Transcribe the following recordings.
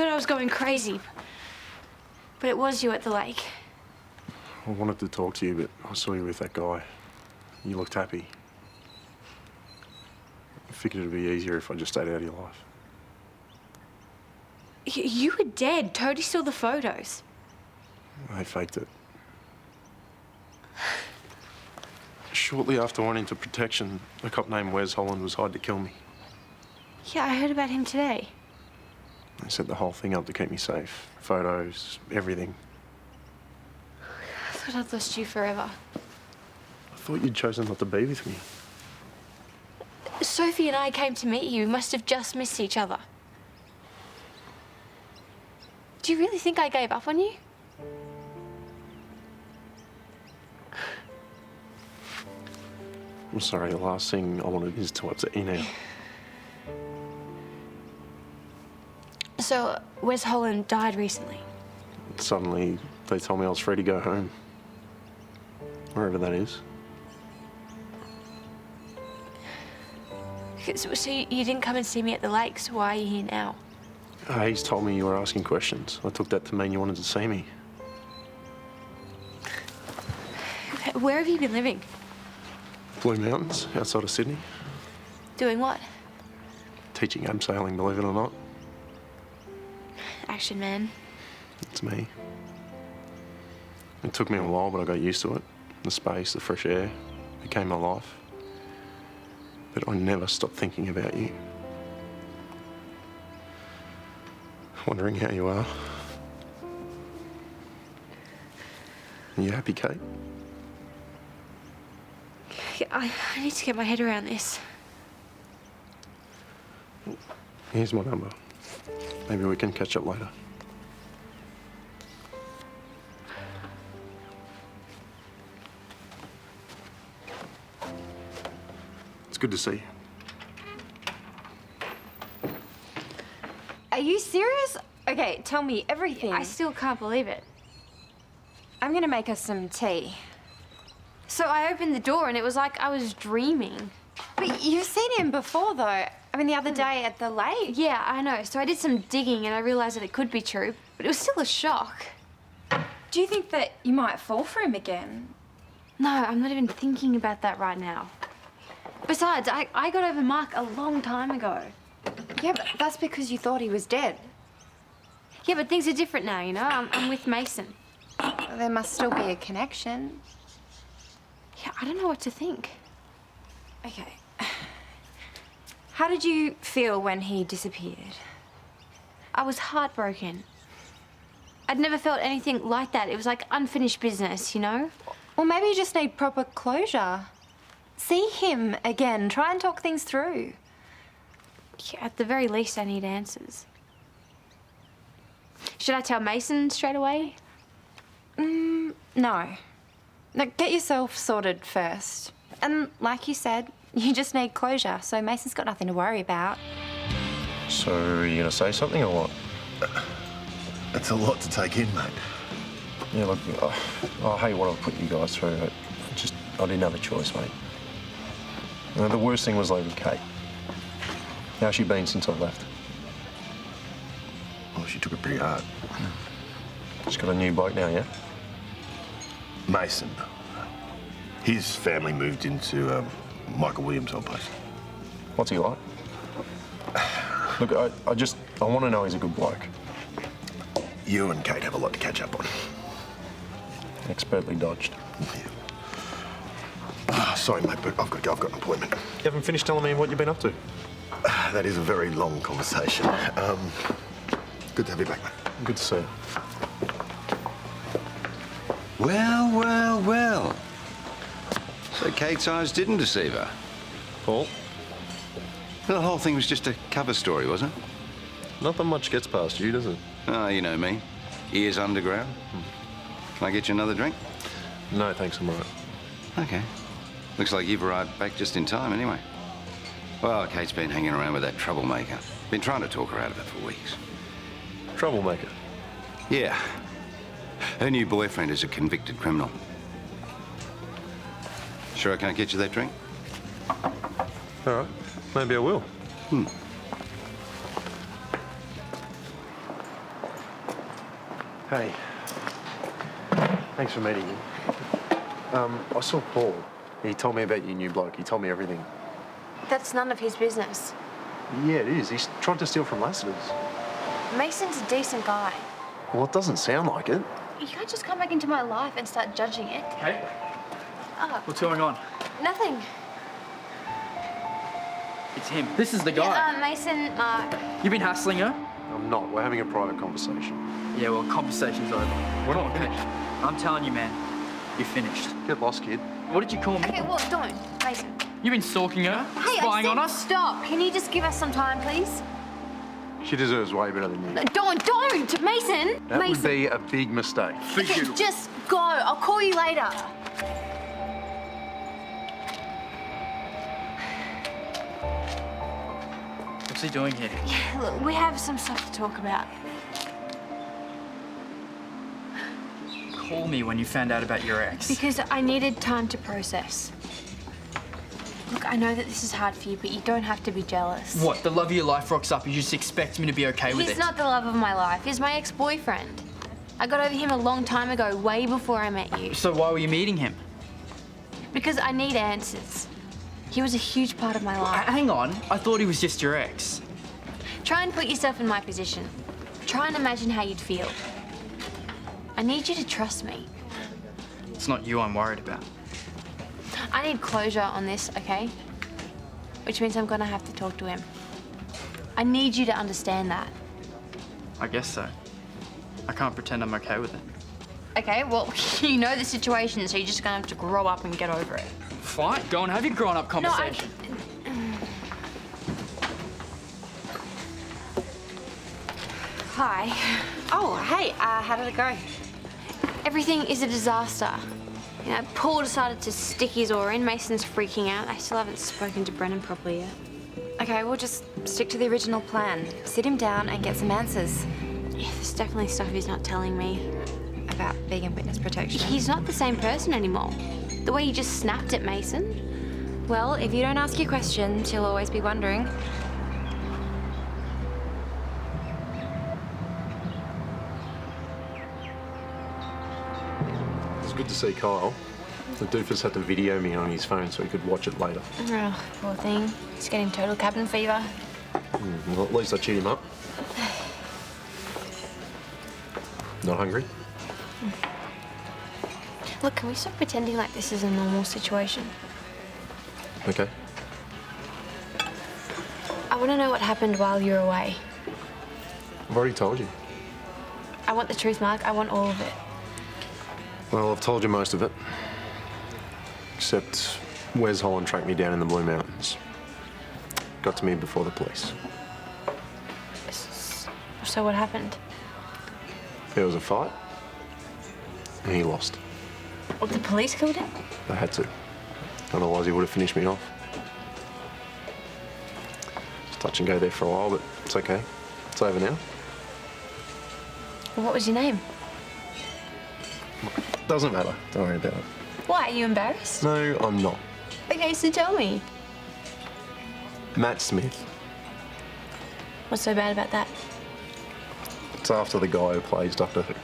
thought I was going crazy. But it was you at the lake. I wanted to talk to you, but I saw you with that guy. You looked happy. I figured it'd be easier if I just stayed out of your life. You were dead. Toadie saw the photos. They faked it. Shortly after I went into protection, a cop named Wes Holland was hired to kill me. Yeah, I heard about him today. They set the whole thing up to keep me safe. Photos, everything. I thought I'd lost you forever. I thought you'd chosen not to be with me. Sophie and I came to meet you. We must have just missed each other. Do you really think I gave up on you? I'm sorry, the last thing I wanted is to upset you now. So, Wes Holland died recently? Suddenly, they told me I was free to go home. Wherever that is. So you didn't come and see me at the lake, so why are you here now? Hayes told me you were asking questions. I took that to mean you wanted to see me. Where have you been living? Blue Mountains, outside of Sydney. Doing what? Teaching abseiling, believe it or not. Action man. It's me. It took me a while, but I got used to it. The space, the fresh air, became my life. But I never stopped thinking about you. Wondering how you are. Are you happy, Kate? Yeah, I need to get my head around this. Here's my number. Maybe we can catch up later. It's good to see you. Are you serious? Okay, tell me everything. I still can't believe it. I'm gonna make us some tea. So I opened the door and it was like I was dreaming. But you've seen him before, though. I mean, the other day at the lake. Yeah, I know. So I did some digging and I realised that it could be true, but it was still a shock. Do you think that you might fall for him again? No, I'm not even thinking about that right now. Besides, I got over Mark a long time ago. Yeah, but that's because you thought he was dead. Yeah, but things are different now, you know? I'm with Mason. There must still be a connection. Yeah, I don't know what to think. Okay. How did you feel when he disappeared? I was heartbroken. I'd never felt anything like that. It was like unfinished business, you know? Well, maybe you just need proper closure. See him again. Try and talk things through. Yeah, at the very least, I need answers. Should I tell Mason straight away? No. Look, get yourself sorted first. And like you said, you just need closure, so Mason's got nothing to worry about. So, are you gonna say something or what? It's a lot to take in, mate. Yeah, look, I hate what I've put you guys through. I didn't have a choice, mate. You know, the worst thing was leaving Kate. How's she been since I left? Well, she took it pretty hard. She's got a new bloke now, yeah? Mason. His family moved into Michael Williams' old place. What's he like? Look, I want to know he's a good bloke. You and Kate have a lot to catch up on. Expertly dodged. Yeah. Sorry, mate, but I've got to go. I've got an appointment. You haven't finished telling me what you've been up to? That is a very long conversation. Good to have you back, mate. Good to see you. Well, well, well. So Kate's eyes didn't deceive her. Paul? The whole thing was just a cover story, wasn't it? Nothing much gets past you, does it? Oh, you know me. Ears underground. Can I get you another drink? No, thanks, I'm all right. Okay. Looks like you've arrived back just in time, anyway. Well, Kate's been hanging around with that troublemaker. Been trying to talk her out of it for weeks. Troublemaker? Yeah. Her new boyfriend is a convicted criminal. Sure I can't get you that drink? All right, maybe I will. Hey. Thanks for meeting me. I saw Paul. He told me about your new bloke. He told me everything. That's none of his business. Yeah, it is. He's tried to steal from Lassiter's. Mason's a decent guy. Well, it doesn't sound like it. You can't just come back into my life and start judging it. Hey, Oh, what's going on? nothing. It's him. This is the guy. Mason, Mark. You've been hassling her? I'm not. We're having a private conversation. Yeah, well, conversation's over. We're not finished. I'm telling you, man, you're finished. Get lost, kid. What did you call me? Okay, well, don't. Mason. You've been stalking her? Hey, spying I said on us? stop. Can you just give us some time, please? She deserves way better than you. No, don't! Mason! That Mason. would be a big mistake. For Okay, you. just go. I'll call you later. What's he doing here? Look, we have some stuff to talk about. Call me when you found out about your ex. Because I needed time to process. Look, I know that this is hard for you, but you don't have to be jealous. What, the love of your life rocks up, you just expect me to be okay with it? He's not the love of my life. He's my ex-boyfriend. I got over him a long time ago, way before I met you. So why were you meeting him? Because I need answers. He was a huge part of my life. Hang on, I thought he was just your ex. Try and put yourself in my position. Try and imagine how you'd feel. I need you to trust me. It's not you I'm worried about. I need closure on this, okay? Which means I'm gonna have to talk to him. I need you to understand that. I guess so. I can't pretend I'm okay with it. Okay, well, you know the situation, so you're just gonna have to grow up and get over it. Fine, go and have your grown-up conversation. Hi. Oh, hey, how did it go? Everything is a disaster. You know, Paul decided to stick his oar in. Mason's freaking out. I still haven't spoken to Brennan properly yet. Okay, we'll just stick to the original plan. Sit him down and get some answers Yeah, there's definitely stuff he's not telling me. about being in witness protection. He's not the same person anymore. The way he just snapped at Mason. Well, if you don't ask your questions, you'll always be wondering. It's good to see Kyle. The doofus had to video me on his phone so he could watch it later. Oh, poor thing. He's getting total cabin fever. Well, at least I cheered him up. Not hungry? Look, can we stop pretending like this is a normal situation? Okay. I want to know what happened while you were away. I've already told you. I want the truth, Mark. I want all of it. Well, I've told you most of it. Except Wes Holland tracked me down in the Blue Mountains. Got to me before the police. So what happened? There was a fight, and he lost. Well, the police killed him? They had to. Otherwise, he would have finished me off. It's touch and go there for a while, but it's okay. It's over now. Well, what was your name? Doesn't matter. Don't worry about it. Why? Are you embarrassed? No, I'm not. Okay, so tell me. Matt Smith. What's so bad about that? It's after the guy who plays Doctor Who.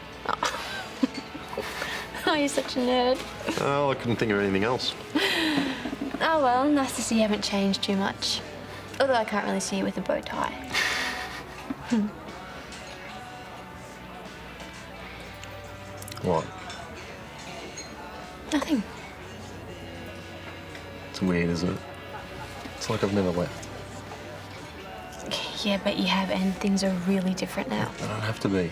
Oh, you're such a nerd. Oh, I couldn't think of anything else. Oh, well, nice to see you haven't changed too much. Although I can't really see you with a bow tie. What? Nothing. It's weird, isn't it? It's like I've never left. Yeah, but you have, and things are really different now. I don't have to be.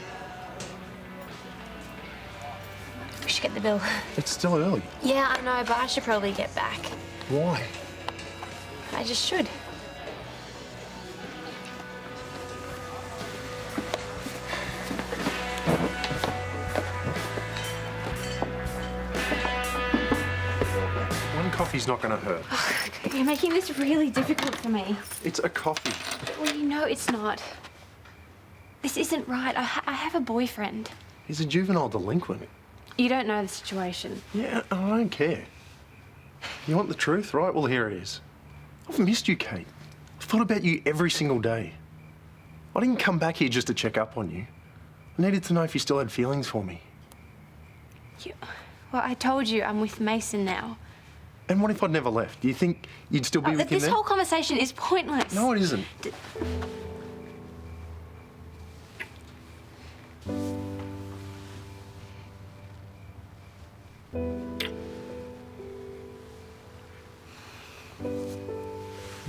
We should get the bill. It's still early. Yeah, I know, but I should probably get back. Why? I just should. One coffee's not going to hurt. You're making this really difficult for me. It's a coffee. Well, you know it's not. This isn't right. I have a boyfriend. He's a juvenile delinquent. You don't know the situation. Yeah, I don't care. You want the truth, right? Well, here it is. I've missed you, Kate. I've thought about you every single day. I didn't come back here just to check up on you. I needed to know if you still had feelings for me. Well, I told you I'm with Mason now. And what if I'd never left? Do you think you'd still be with him This then? whole conversation is pointless. No, it isn't.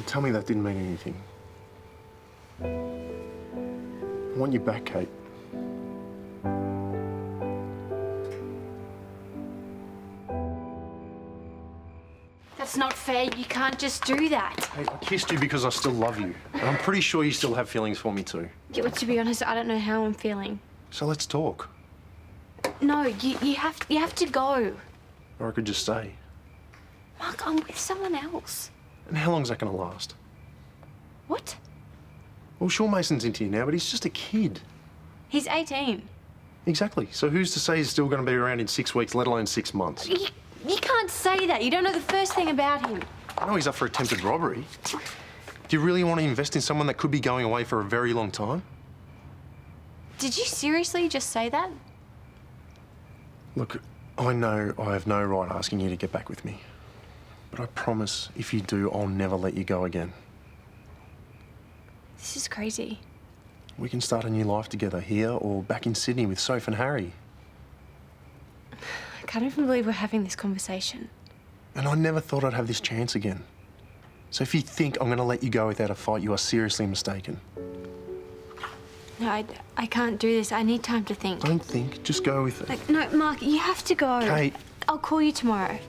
Tell me that didn't mean anything. I want you back, Kate. That's not fair. You can't just do that. Hey, I kissed you because I still love you. And I'm pretty sure you still have feelings for me too. Yeah, well, to be honest, I don't know how I'm feeling. So let's talk. No, you have to go. Or I could just stay. Mark, I'm with someone else. And how long's that going to last? What? Well, sure, Mason's into you now, but he's just a kid. He's 18. Exactly. So who's to say he's still going to be around in 6 weeks, let alone 6 months? You can't say that. You don't know the first thing about him. I know he's up for attempted robbery. Do you really want to invest in someone that could be going away for a very long time? Did you seriously just say that? Look, I know I have no right asking you to get back with me. But I promise, if you do, I'll never let you go again. This is crazy. We can start a new life together here or back in Sydney with Soph and Harry. I can't even believe we're having this conversation. And I never thought I'd have this chance again. So if you think I'm going to let you go without a fight, you are seriously mistaken. No, I can't do this. I need time to think. Don't think, just go with it. Like, no, Mark, you have to go. Kate. I'll call you tomorrow.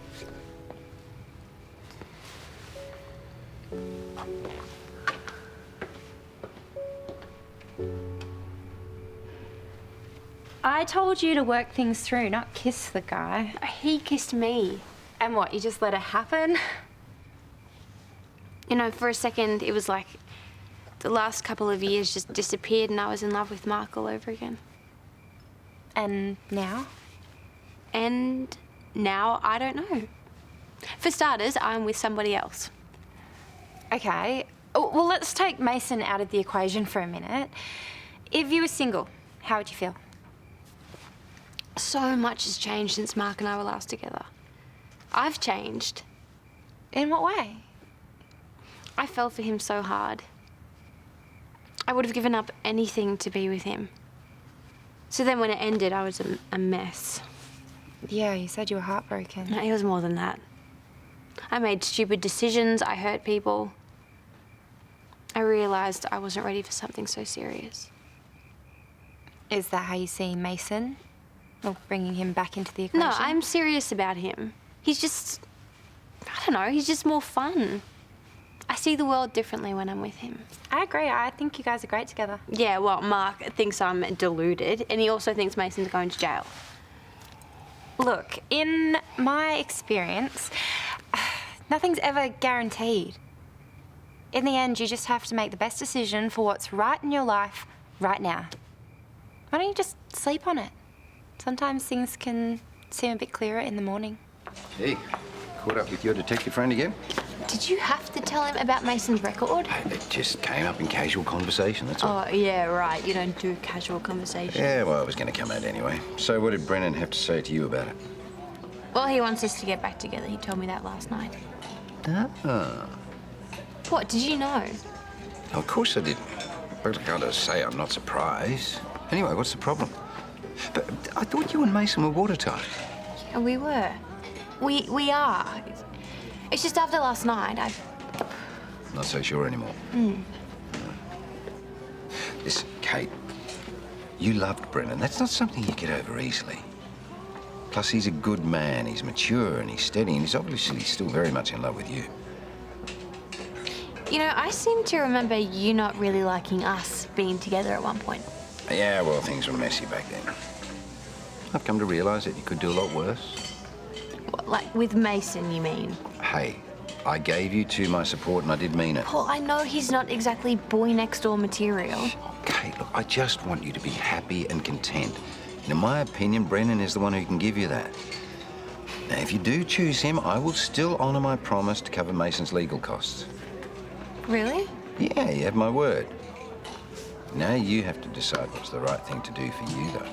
I told you to work things through, not kiss the guy. He kissed me. And what, you just let it happen? You know, for a second, it was like the last couple of years just disappeared and I was in love with Mark all over again. And now? And now, I don't know. For starters, I'm with somebody else. Okay. Well, let's take Mason out of the equation for a minute. If you were single, how would you feel? So much has changed since Mark and I were last together. I've changed. In what way? I fell for him so hard. I would have given up anything to be with him. So then when it ended, I was a mess. Yeah, you said you were heartbroken. No, it was more than that. I made stupid decisions. I hurt people. I realised I wasn't ready for something so serious. Is that how you see Mason? Or bringing him back into the equation? No, I'm serious about him. He's just... I don't know, he's just more fun. I see the world differently when I'm with him. I agree. I think you guys are great together. Yeah, well, Mark thinks I'm deluded, and he also thinks Mason's going to jail. Look, in my experience, nothing's ever guaranteed. In the end, you just have to make the best decision for what's right in your life right now. Why don't you just sleep on it? Sometimes things can seem a bit clearer in the morning. Hey, caught up with your detective friend again? Did you have to tell him about Mason's record? It just came up in casual conversation, that's all. Oh, yeah, right. You don't do casual conversation. Yeah, well, it was going to come out anyway. So what did Brennan have to say to you about it? Well, he wants us to get back together. He told me that last night. Ah. What, did you know? Of course I didn't. But I gotta say, I'm not surprised. Anyway, what's the problem? But I thought you and Mason were watertight. Yeah, we were. We are. It's just after last night, Not so sure anymore. Listen, Kate, you loved Brennan. That's not something you get over easily. Plus, he's a good man. He's mature and he's steady, and he's obviously still very much in love with you. You know, I seem to remember you not really liking us being together at one point. Yeah, well, things were messy back then. I've come to realise that you could do a lot worse. What, like with Mason, you mean? Hey, I gave you two my support and I did mean it. Paul, I know he's not exactly boy next door material. Okay, look, I just want you to be happy and content. And in my opinion, Brennan is the one who can give you that. Now, if you do choose him, I will still honour my promise to cover Mason's legal costs. Really? Yeah, you have my word. Now you have to decide what's the right thing to do for you, though.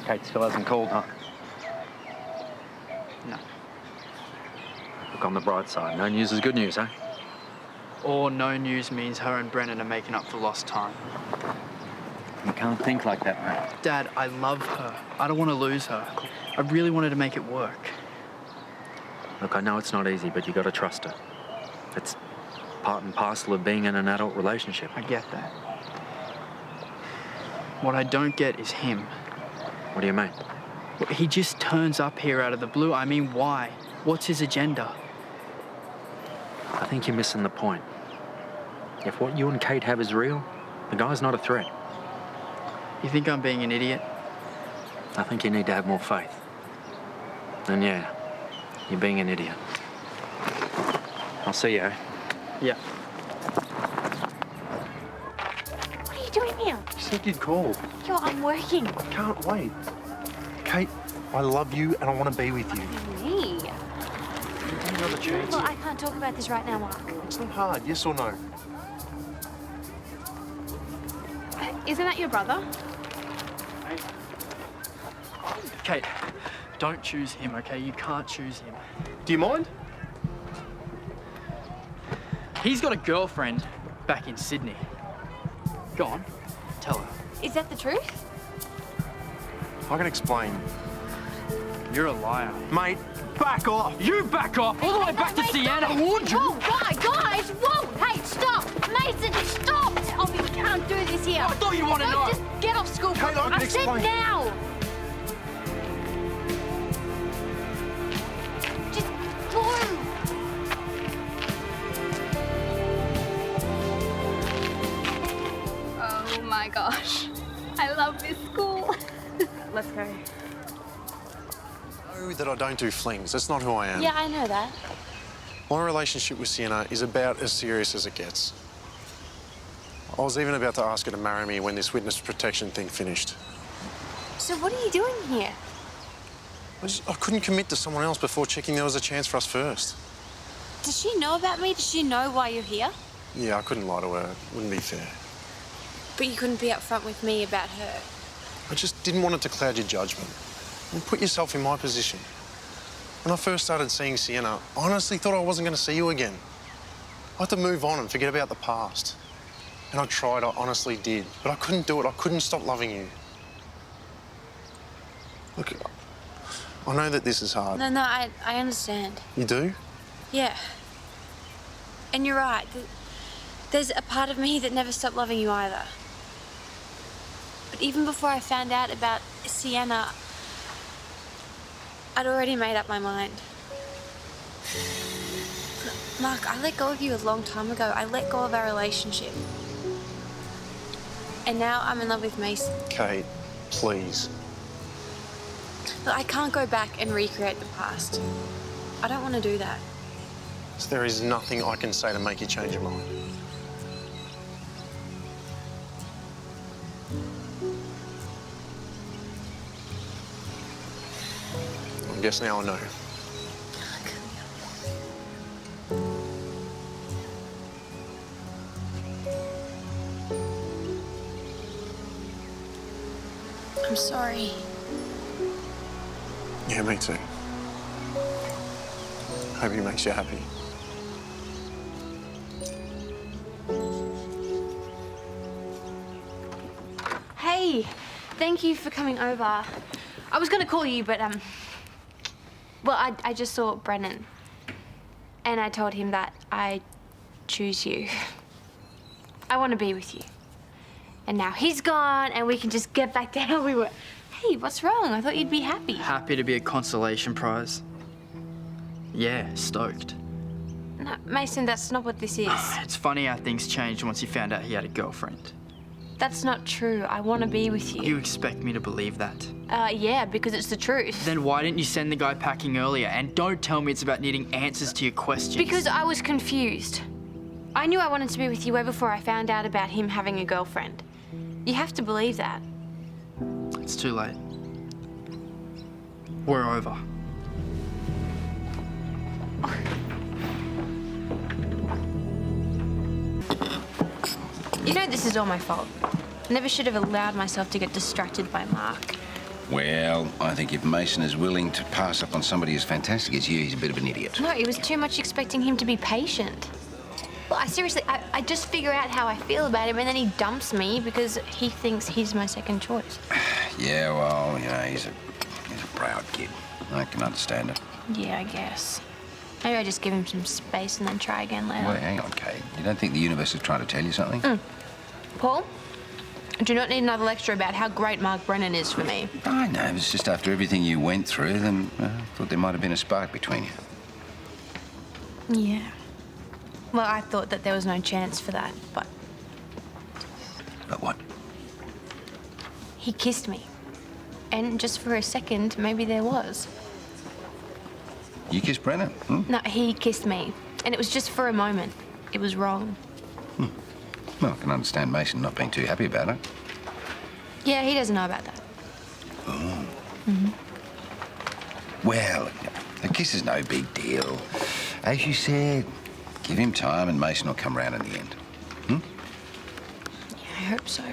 Kate still hasn't called, huh? No. Look, on the bright side, no news is good news, huh? Or no news means her and Brennan are making up for lost time. You can't think like that, mate. Dad, I love her. I don't want to lose her. I really wanted to make it work. Look, I know it's not easy, but you got to trust her. It's part and parcel of being in an adult relationship. I get that. What I don't get is him. What do you mean? Well, he just turns up here out of the blue. I mean, why? What's his agenda? I think you're missing the point. If what you and Kate have is real, the guy's not a threat. You think I'm being an idiot? I think you need to have more faith. And yeah, you're being an idiot. I'll see you, eh? Yeah. What are you doing here? You said you'd call. Yo, I'm working. Can't wait. Kate, I love you and I want to be with you. Me? Give me another chance. Well, I can't talk about this right now, Mark. It's not hard, yes or no? Isn't that your brother? Kate, don't choose him, okay? You can't choose him. Do you mind? He's got a girlfriend back in Sydney. Go on, tell her. Is that the truth? I can explain. You're a liar. Mate, back off! You back off! All the way back to Sienna! I warned you! Whoa, guys, whoa! Hey, stop! Mason, stop! Oh, we can't do this here. I thought you wanted to know. Just get off school. Kate, I can said explain. now! Just go! Oh my gosh. I love this school. Let's go. I know that I don't do flings. That's not who I am. Yeah, I know that. My relationship with Sienna is about as serious as it gets. I was even about to ask her to marry me when this witness protection thing finished. So what are you doing here? I couldn't commit to someone else before checking there was a chance for us first. Does she know about me? Does she know why you're here? Yeah, I couldn't lie to her. It wouldn't be fair. But you couldn't be upfront with me about her. I just didn't want it to cloud your judgment. I mean, put yourself in my position. When I first started seeing Sienna, I honestly thought I wasn't going to see you again. I had to move on and forget about the past. And I tried, I honestly did. But I couldn't do it. I couldn't stop loving you. Look, I know that this is hard. No, I understand. You do? Yeah. And you're right. There's a part of me that never stopped loving you either. But even before I found out about Sienna, I'd already made up my mind. Mark, I let go of you a long time ago. I let go of our relationship. And now I'm in love with Mason. Kate, please. But I can't go back and recreate the past. I don't want to do that. So there is nothing I can say to make you change your mind. I guess now I know. I'm sorry. Yeah, me too. Hope it makes you happy. Hey, thank you for coming over. I was gonna call you, but well, I just saw Brennan, and I told him that I choose you. I want to be with you. And now he's gone, and we can just get back to how we were. Hey, what's wrong? I thought you'd be happy. Happy to be a consolation prize. Yeah, stoked. No, Mason, that's not what this is. It's funny how things changed once you found out he had a girlfriend. That's not true. I want to be with you. You expect me to believe that? Yeah, because it's the truth. Then why didn't you send the guy packing earlier? And don't tell me it's about needing answers to your questions. Because I was confused. I knew I wanted to be with you way before I found out about him having a girlfriend. You have to believe that. It's too late. We're over. You know this is all my fault. I never should have allowed myself to get distracted by Mark. Well, I think if Mason is willing to pass up on somebody as fantastic as you, he's a bit of an idiot. No, it was too much expecting him to be patient. Well, I just figure out how I feel about him and then he dumps me because he thinks he's my second choice. Yeah, well, you know, he's a proud kid. I can understand it. Yeah, I guess. Maybe I just give him some space and then try again later. Well, hang on, Kate. You don't think the universe is trying to tell you something? Paul, I do not need another lecture about how great Mark Brennan is for me. I know, it was just after everything you went through, then I thought there might have been a spark between you. Yeah. Well, I thought that there was no chance for that, but But what? he kissed me. And just for a second, maybe there was. You kissed Brennan? Hmm? No, he kissed me. And it was just for a moment. It was wrong. Well, I can understand Mason not being too happy about it. Yeah, he doesn't know about that. Oh. Well, a kiss is no big deal. As you said, give him time and Mason will come round in the end. Yeah, I hope so.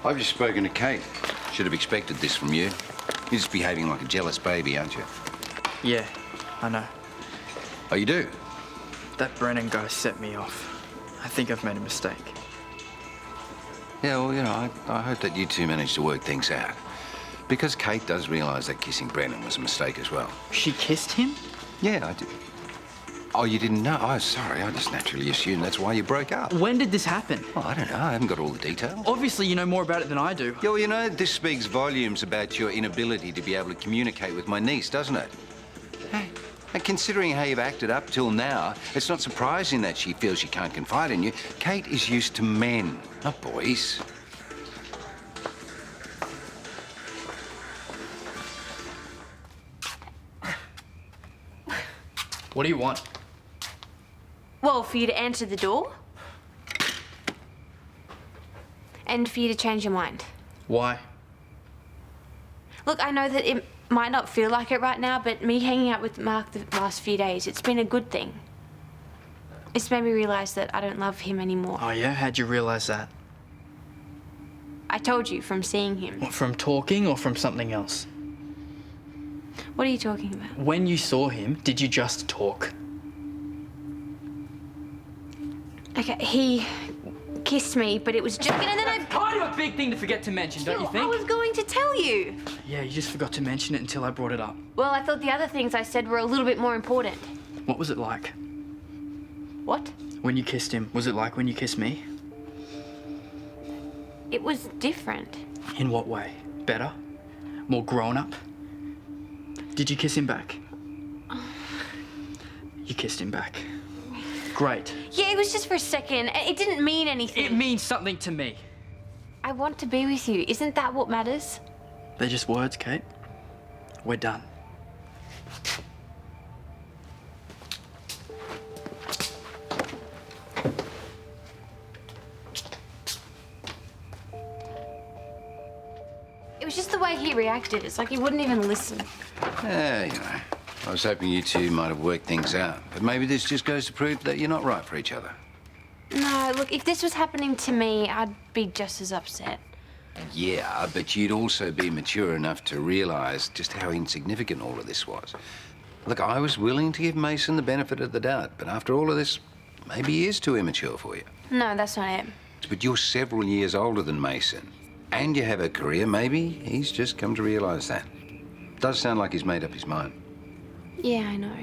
I've just spoken to Kate. Should have expected this from you. You're just behaving like a jealous baby, aren't you? Yeah, I know. Oh, you do? That Brennan guy set me off. I think I've made a mistake. Yeah, well, you know, I hope that you two manage to work things out. Because Kate does realise that kissing Brennan was a mistake as well. She kissed him? Yeah, I do. Oh, you didn't know? Oh, sorry. I just naturally assumed that's why you broke up. When did this happen? Oh, I don't know. I haven't got all the details. Obviously, you know more about it than I do. Yeah, well, you know, this speaks volumes about your inability to be able to communicate with my niece, doesn't it? Hey, and considering how you've acted up till now, it's not surprising that she feels she can't confide in you. Kate is used to men, not boys. What do you want? Well, for you to answer the door. And for you to change your mind. Why? Look, I know that it might not feel like it right now, but me hanging out with Mark the last few days, it's been a good thing. It's made me realise that I don't love him anymore. Oh, yeah? How'd you realise that? I told you from seeing him. What, from talking or from something else? What are you talking about? When you saw him, did you just talk? Okay, he kissed me, but it was just... And then I... Kind of a big thing to forget to mention, don't you think? I was going to tell you. Yeah, you just forgot to mention it until I brought it up. Well, I thought the other things I said were a little bit more important. What was it like? What? When you kissed him, was it like when you kissed me? It was different. In what way? Better? More grown up? Did you kiss him back? You kissed him back. Great. Yeah, it was just for a second. It didn't mean anything. It means something to me. I want to be with you. Isn't that what matters? They're just words, Kate. We're done. It was just the way he reacted. It's like he wouldn't even listen. Yeah, you know, I was hoping you two might have worked things out. But maybe this just goes to prove that you're not right for each other. No, look, if this was happening to me, I'd be just as upset. Yeah, but you'd also be mature enough to realise just how insignificant all of this was. Look, I was willing to give Mason the benefit of the doubt, but after all of this, maybe he is too immature for you. No, that's not it. But you're several years older than Mason, and you have a career. Maybe he's just come to realise that. Does sound like he's made up his mind. Yeah, I know.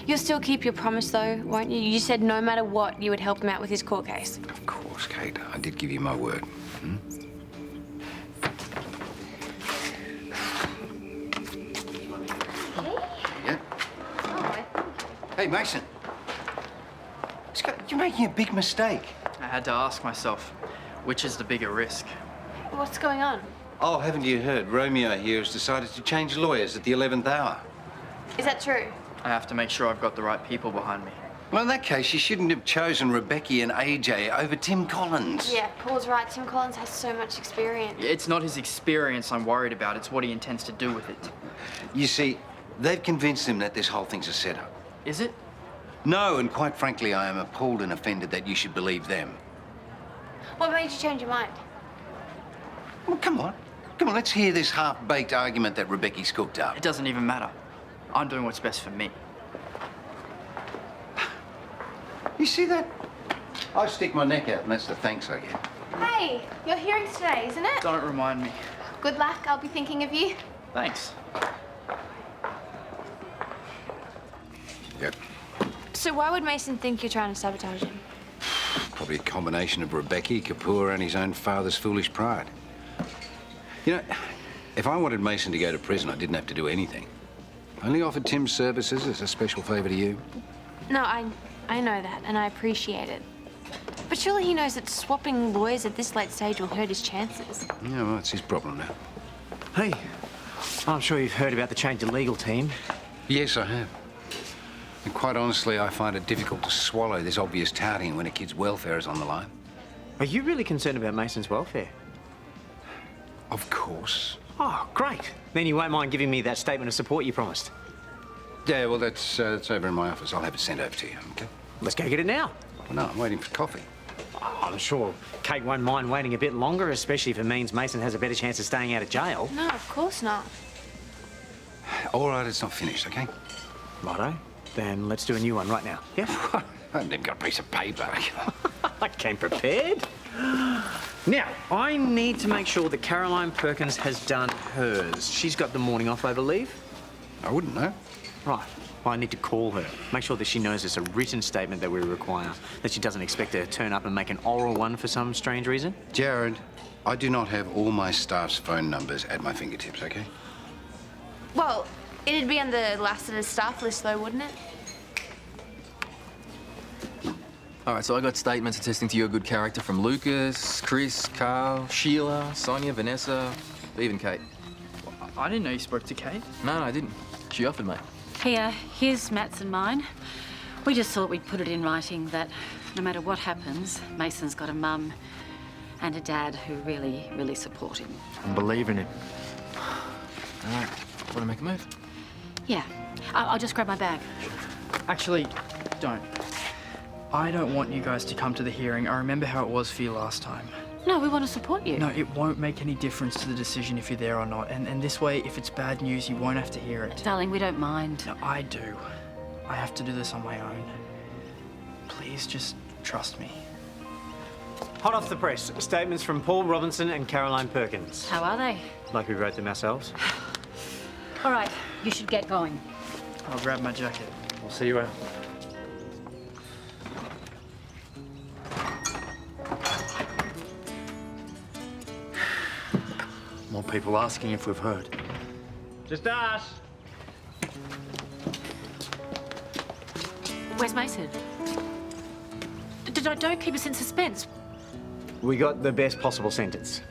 You'll still keep your promise, though, won't you? You said no matter what, you would help him out with his court case. Of course, Kate. I did give you my word. Hmm? Yeah? Hey, Mason. You're making a big mistake. I had to ask myself, which is the bigger risk? What's going on? Oh, haven't you heard? Romeo here has decided to change lawyers at the 11th hour. Is that true? I have to make sure I've got the right people behind me. Well, in that case, you shouldn't have chosen Rebecca and AJ over Tim Collins. Yeah, Paul's right. Tim Collins has so much experience. It's not his experience I'm worried about, it's what he intends to do with it. You see, they've convinced him that this whole thing's a setup. Is it? No, and quite frankly, I am appalled and offended that you should believe them. What made you change your mind? Well, come on. Come on, let's hear this half-baked argument that Rebecca's cooked up. It doesn't even matter. I'm doing what's best for me. You see that? I stick my neck out, and that's the thanks I get. Hey, your hearing's today, isn't it? Don't remind me. Good luck. I'll be thinking of you. Thanks. Yep. So why would Mason think you're trying to sabotage him? Probably a combination of Rebecca, Kapoor, and his own father's foolish pride. You know, if I wanted Mason to go to prison, I didn't have to do anything. Only offered Tim's services as a special favour to you. No, I know that, and I appreciate it. But surely he knows that swapping lawyers at this late stage will hurt his chances. Yeah, well, it's his problem now. Hey, I'm sure you've heard about the change in legal team. Yes, I have. And quite honestly, I find it difficult to swallow this obvious touting when a kid's welfare is on the line. Are you really concerned about Mason's welfare? Of course. Oh, great. Then you won't mind giving me that statement of support you promised. Yeah, well, that's over in my office. I'll have it sent over to you, okay? Let's go get it now. Well, no, I'm waiting for coffee. Oh, I'm sure Kate won't mind waiting a bit longer, especially if it means Mason has a better chance of staying out of jail. No, of course not. All right, it's not finished, okay? Righto. Then let's do a new one right now. Yeah? I haven't even got a piece of paper. I came prepared. Now, I need to make sure that Caroline Perkins has done hers. She's got the morning off, I believe. I wouldn't know. Right. Well, I need to call her. Make sure that she knows it's a written statement that we require, that she doesn't expect to turn up and make an oral one for some strange reason. Jared, I do not have all my staff's phone numbers at my fingertips, okay? Well, it'd be on the last of the staff list, though, wouldn't it? All right, so I got statements attesting to your good character from Lucas, Chris, Carl, Sheila, Sonia, Vanessa, even Kate. I didn't know you spoke to Kate. No, I didn't. She offered, mate. Here, here's Matt's and mine. We just thought we'd put it in writing that no matter what happens, Mason's got a mum and a dad who really, really support him. And believe in it. All right, want to make a move? Yeah, I'll just grab my bag. Actually, don't. I don't want you guys to come to the hearing. I remember how it was for you last time. No, we want to support you. No, it won't make any difference to the decision if you're there or not. And this way, if it's bad news, you won't have to hear it. Darling, we don't mind. No, I do. I have to do this on my own. Please just trust me. Hot off the press. Statements from Paul Robinson and Caroline Perkins. How are they? Like we wrote them ourselves. All right, you should get going. I'll grab my jacket. We'll see you out. More people asking if we've heard. Just us. Where's Mason? Don't keep us in suspense. We got the best possible sentence.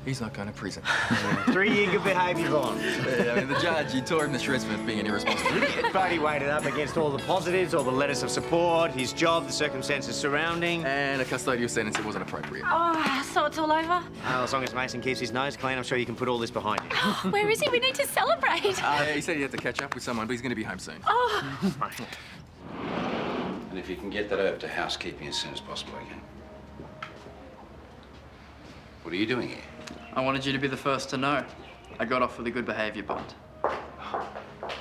He's not going to prison. 3-year good behaviour bond. Yeah, I mean, the judge, he tore him to shreds for being an irresponsible idiot. But he weighed it up against all the positives, all the letters of support, his job, the circumstances surrounding. And a custodial sentence, it wasn't appropriate. Oh, so it's all over? Well, as long as Mason keeps his nose clean, I'm sure you can put all this behind you. Where is he? We need to celebrate. He said he had to catch up with someone, but he's going to be home soon. Oh. And if you can get that over to housekeeping as soon as possible, okay? What are you doing here? I wanted you to be the first to know. I got off with a good behaviour bond.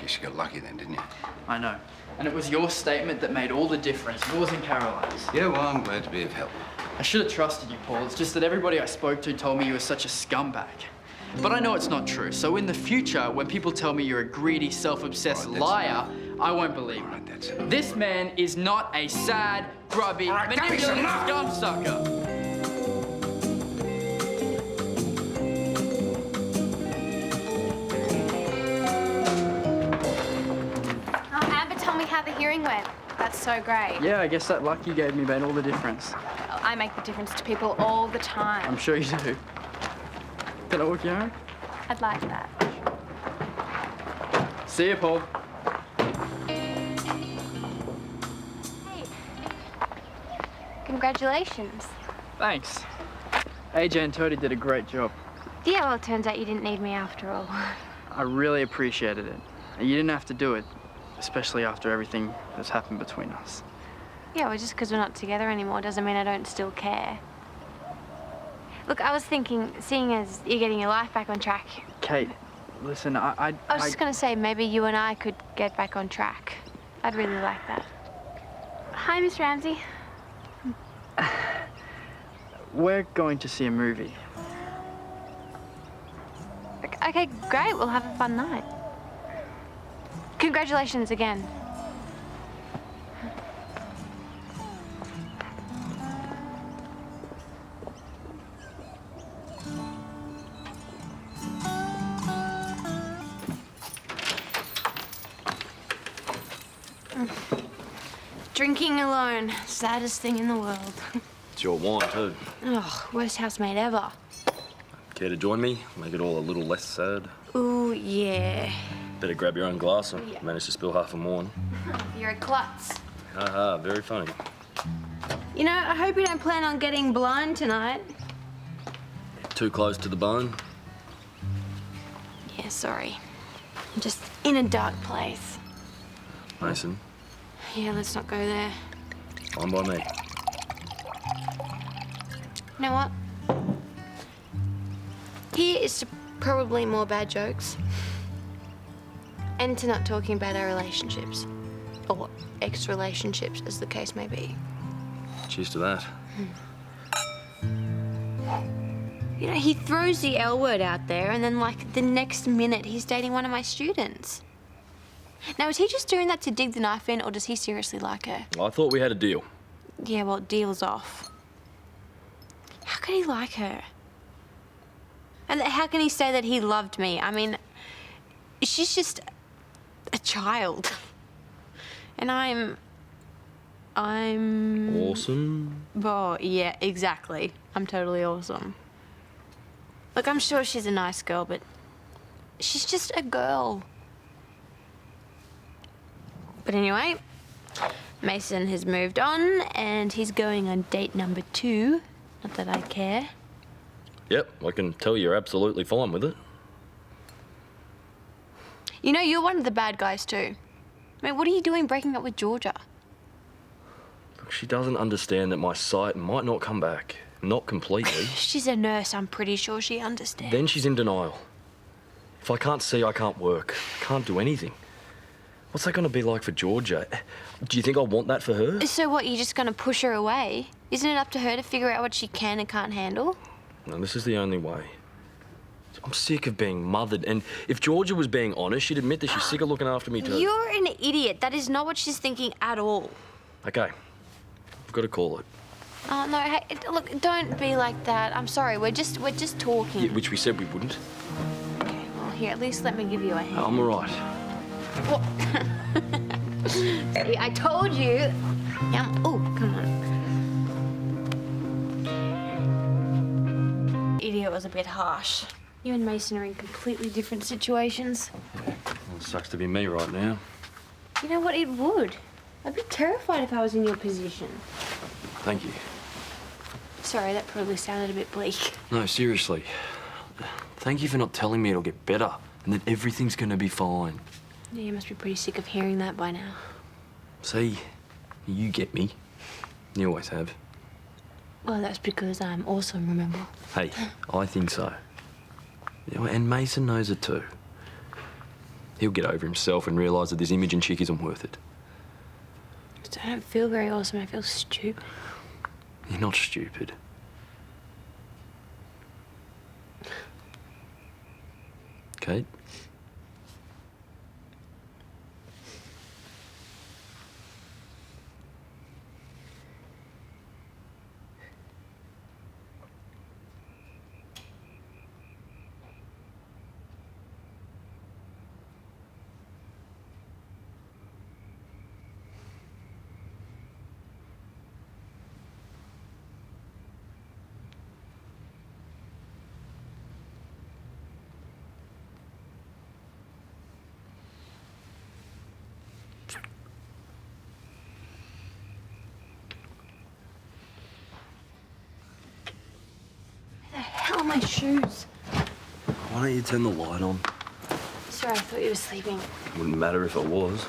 Guess you got lucky then, didn't you? I know. And it was your statement that made all the difference, yours and Caroline's. Yeah, well, I'm glad to be of help. I should have trusted you, Paul. It's just that everybody I spoke to told me you were such a scumbag. But I know it's not true. So in the future, when people tell me you're a greedy, self-obsessed liar, I won't believe it. Right, that's it. This man is not a sad, grubby, manipulative scumsucker. How the hearing went. That's so great. Yeah, I guess that luck you gave me made all the difference. Well, I make the difference to people all the time. I'm sure you do. Can I walk you home? I'd like that. See you, Paul. Congratulations. Thanks. AJ and Toadie did a great job. Yeah, well, it turns out you didn't need me after all. I really appreciated it. And you didn't have to do it, especially after everything that's happened between us. Yeah, well, just because we're not together anymore doesn't mean I don't still care. Look, I was thinking, seeing as you're getting your life back on track... Kate, listen, I was just going to say, maybe you and I could get back on track. I'd really like that. Hi, Miss Ramsay. We're going to see a movie. Okay, great. We'll have a fun night. Congratulations again. Drinking alone, saddest thing in the world. It's your wine, too. Oh, worst housemate ever. Care to join me? Make it all a little less sad. Ooh, yeah. Better grab your own glass. I managed to spill half a morn. You're a klutz. Haha, very funny. You know, I hope you don't plan on getting blind tonight. Too close to the bone? Yeah, sorry. I'm just in a dark place. Mason, Yeah, let's not go there. fine by me. You know what? Here is to probably more bad jokes. And to not talking about our relationships. Or ex-relationships, as the case may be. Cheers to that. You know, he throws the L word out there, and then, like, the next minute, he's dating one of my students. Now, is he just doing that to dig the knife in, or does he seriously like her? I thought we had a deal. Yeah, well, deal's off. How could he like her? And how can he say that he loved me? I mean, she's just a child. And I'm... Awesome. Oh, yeah, exactly. I'm totally awesome. Look, I'm sure she's a nice girl, but she's just a girl. But anyway, Mason has moved on, and he's going on date number 2. Not that I care. Yep, I can tell you're absolutely fine with it. You know, you're one of the bad guys too. I mean, what are you doing breaking up with Georgia? Look, she doesn't understand that my sight might not come back. Not completely. She's a nurse, I'm pretty sure she understands. Then she's in denial. If I can't see, I can't work. I can't do anything. What's that going to be like for Georgia? Do you think I want that for her? So what, you're just going to push her away? Isn't it up to her to figure out what she can and can't handle? No, this is the only way. I'm sick of being mothered, and if Georgia was being honest, she'd admit that she's sick of looking after me too. You're an idiot. That is not what she's thinking at all. Okay. I've got to call it. Oh, no, hey, look, don't be like that. I'm sorry, we're just talking. Yeah, which we said we wouldn't. Okay, well, here, at least let me give you a hand. I'm all right. Well, see, I told you. Oh, come on. Idiot was a bit harsh. You and Mason are in completely different situations. Well, it sucks to be me right now. You know what? It would. I'd be terrified if I was in your position. Thank you. Sorry, that probably sounded a bit bleak. No, seriously. Thank you for not telling me it'll get better and that everything's going to be fine. Yeah, you must be pretty sick of hearing that by now. See, you get me. You always have. Well, that's because I'm awesome, remember? Hey, I think so. You know, and Mason knows it too. He'll get over himself and realise that this Imogen chick isn't worth it. I don't feel very awesome, I feel stupid. You're not stupid. Kate? my shoes. Why don't you turn the light on? Sorry, I thought you were sleeping. Wouldn't matter if I was.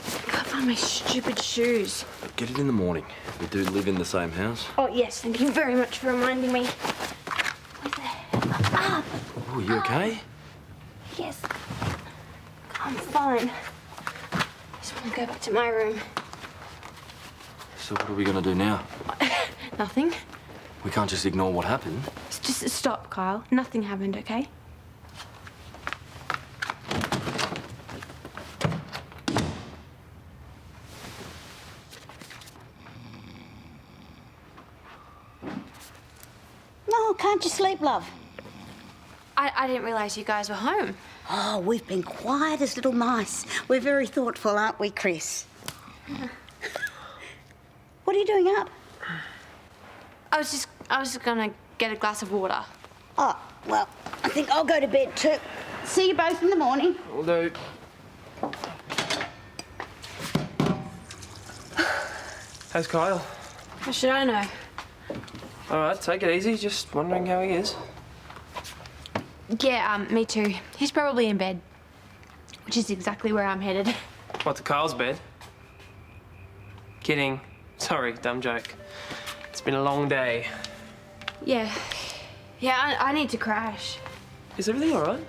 I can't find my stupid shoes. Get it in the morning. We do live in the same house. Oh, yes, thank you very much for reminding me. Where's the hell? Oh, you okay? Yes. I'm fine. I just want to go back to my room. So what are we going to do now? Nothing. We can't just ignore what happened. Just stop, Kyle. Nothing happened, okay? No, can't you sleep, love? I didn't realise you guys were home. Oh, we've been quiet as little mice. We're very thoughtful, aren't we, Chris? What are you doing up? I was just gonna get a glass of water. Oh, well, I think I'll go to bed too. See you both in the morning. Will do. How's Kyle? How should I know? All right, take it easy. Just wondering how he is. Yeah, me too. He's probably in bed, which is exactly where I'm headed. What, to Kyle's bed? Kidding. Sorry, dumb joke. It's been a long day. Yeah. Yeah, I need to crash. Is everything all right?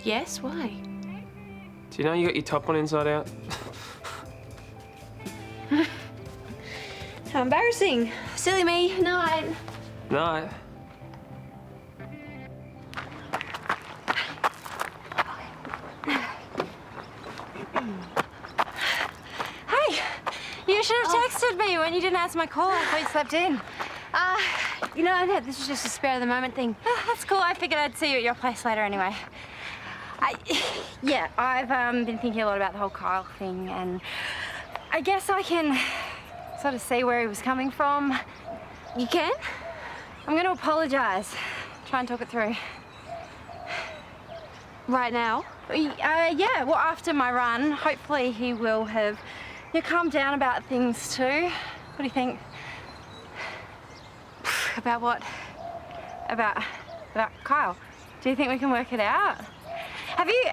Yes, why? Do you know you got your top on inside out? How embarrassing. Silly me. Night. No. Hey, you should have texted me when you didn't answer my call. I thought you slept in. You know, this was just a spur of the moment thing. That's cool. I figured I'd see you at your place later anyway. Yeah, I've been thinking a lot about the whole Kyle thing, and I guess I can sort of see where he was coming from. You can? I'm going to apologise. Try and talk it through. Right now? Yeah, well, after my run, hopefully he will have calmed down about things too. What do you think? About what? About Kyle. Do you think we can work it out? Have you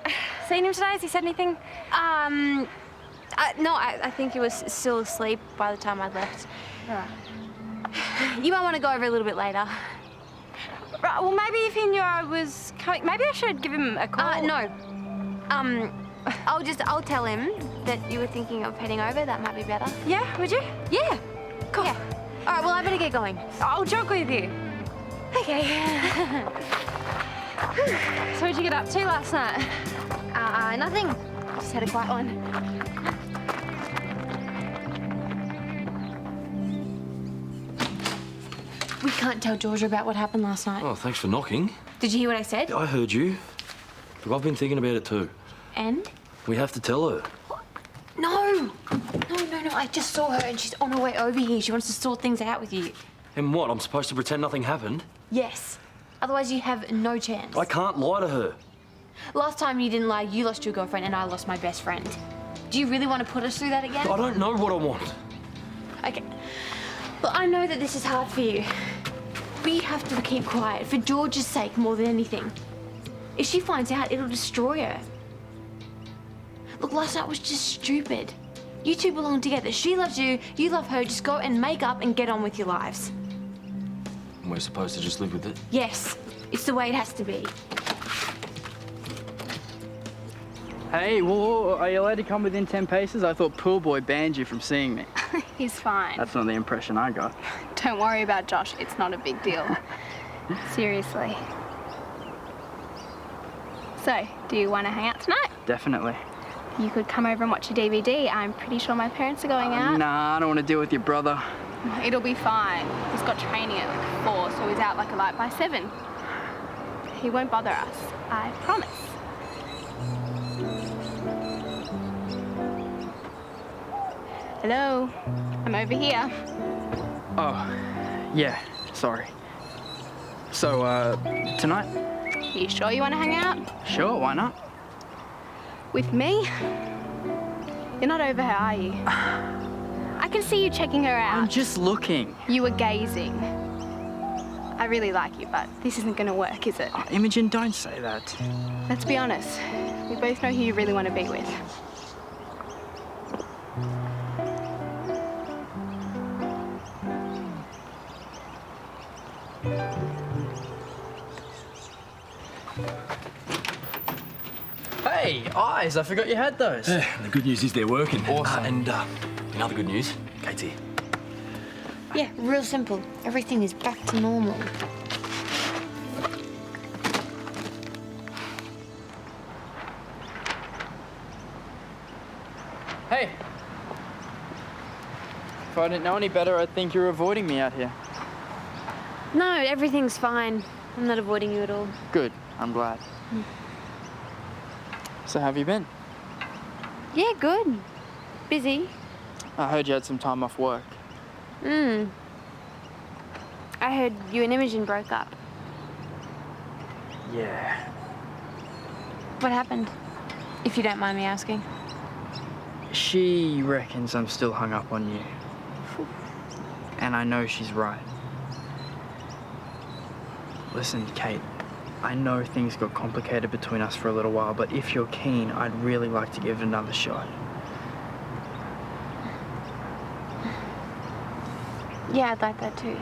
seen him today? Has he said anything? No, I think he was still asleep by the time I left. Right. You might want to go over a little bit later. Right, well, maybe if he knew I was coming, maybe I should give him a call. No. I'll tell him that you were thinking of heading over. That might be better. Yeah, would you? Yeah. Cool. Yeah. All right, well, I better get going. I'll jog with you. Okay. So what'd you get up to last night? Nothing. Just had a quiet one. We can't tell Georgia about what happened last night. Oh, thanks for knocking. Did you hear what I said? I heard you. Look, I've been thinking about it too. And? We have to tell her. No. No. I just saw her and she's on her way over here. She wants to sort things out with you. And what? I'm supposed to pretend nothing happened? Yes. Otherwise you have no chance. I can't lie to her. Last time you didn't lie, you lost your girlfriend and I lost my best friend. Do you really want to put us through that again? I don't know what I want. Okay. Well, I know that this is hard for you. But you have to keep quiet for George's sake more than anything. If she finds out, it'll destroy her. Look, last night was just stupid. You two belong together. She loves you, you love her. Just go and make up and get on with your lives. And we're supposed to just live with it? Yes. It's the way it has to be. Hey, whoa, are you allowed to come within 10 paces? I thought Pool Boy banned you from seeing me. He's fine. That's not the impression I got. Don't worry about Josh. It's not a big deal. Seriously. So, do you want to hang out tonight? Definitely. You could come over and watch a DVD. I'm pretty sure my parents are going out. Nah, I don't want to deal with your brother. It'll be fine. He's got training at like 4, so he's out like a light by 7. He won't bother us. I promise. Hello? I'm over here. Oh, yeah, sorry. So, tonight? You sure you want to hang out? Sure, why not? With me? You're not over her, are you? I can see you checking her out. I'm just looking. You were gazing. I really like you, but this isn't going to work, is it? Oh, Imogen, don't say that. Let's be honest. We both know who you really want to be with. Hey, eyes, I forgot you had those. The good news is they're working. Awesome. And in other good news, Kate's here. Yeah, real simple. Everything is back to normal. Hey. If I didn't know any better, I'd think you're avoiding me out here. No, everything's fine. I'm not avoiding you at all. Good, I'm glad. So how have you been? Yeah, good. Busy. I heard you had some time off work. I heard you and Imogen broke up. Yeah. What happened? If you don't mind me asking. She reckons I'm still hung up on you. And I know she's right. Listen, Kate, I know things got complicated between us for a little while, but if you're keen, I'd really like to give it another shot. Yeah, I'd like that too.